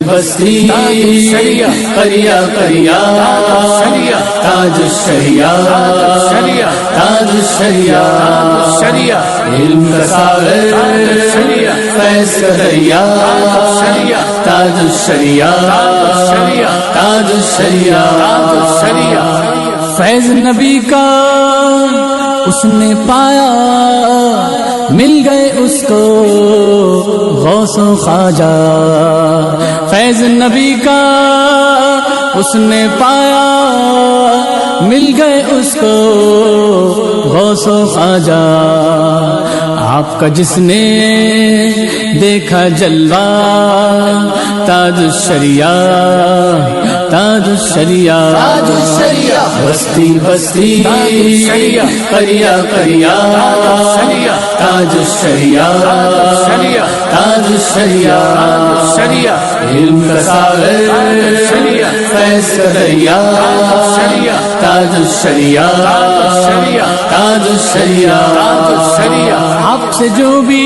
بستی کریہ کریہ تاجشریہ تاجشریہ علم کا ساغر فیض کا دریا تاجشریہ تاجشریہ فیض نبی کا اس نے پایا مل گئے اس کو غوث و خواجہ فیض نبی کا اس نے پایا مل گئے اس کو غوث و خواجہ آپ کا جس نے دیکھا جلوہ تاجشریہ تاجشریہ بستی بستی کریہ کریہ تاجشریہ تاجشریہ علم کا ساغر فیض کا دریا تاجشریہ تاجشریہ آپ سے جو بھی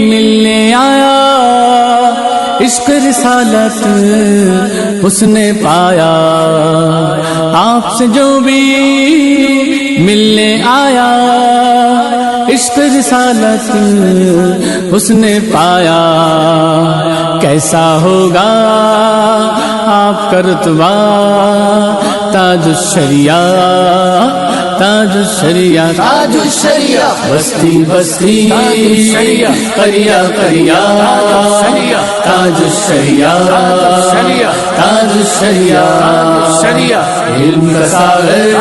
ملنے آیا عشق رسالت اس نے پایا آپ سے جو بھی ملنے آیا عشق رسالت اس نے پایا کیسا ہوگا آپ کا رتبہ تاجشریہ تاجشریہ تاجشریہ بستی بستی کریہ کریہ تاجشریہ تاجشریہ علم کا ساغر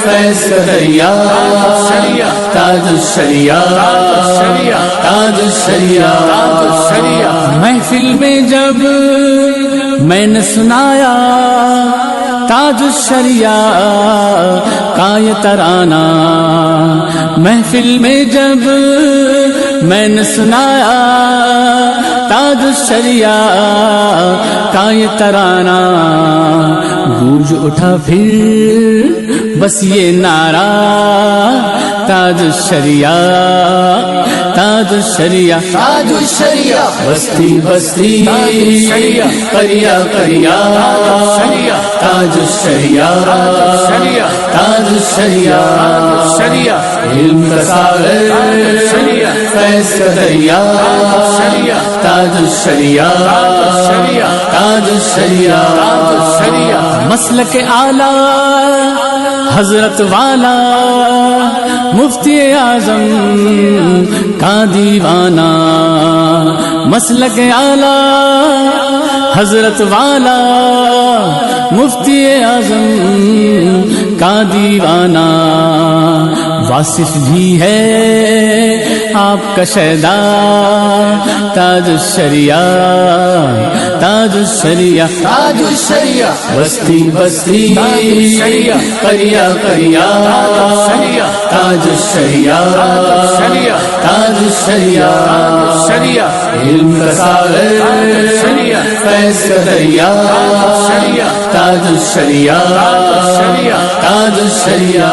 فیض کا دریا تاجشریہ تاجشریہ محفل میں جب میں نے سنایا تاجشریہ کا یہ ترانہ محفل میں جب میں نے سنایا تاجشریہ کا یہ ترانہ گونج اٹھا پھر بس یہ نعرہ تاجشریہ تاجشریہ تاجشریہ بستی بستی کریہ کریہ تاجشریہ تاجشریہ علم کا ساغر فیض کا دریا تاجشریہ تاجشریہ مسلک اعلیٰ حضرت والا مفتی اعظم کا دیوانہ مسلک اعلیٰ حضرت والا مفتی اعظم کا دیوانہ واصف بھی ہے آپ کا شیدا تاجشریہ تاجشریہ تاجشریہ بستی بستی کریہ کریہ تاجشریہ تاجشریہ علم کا ساغر فیض کا دریا تاجشریہ تاجشریہ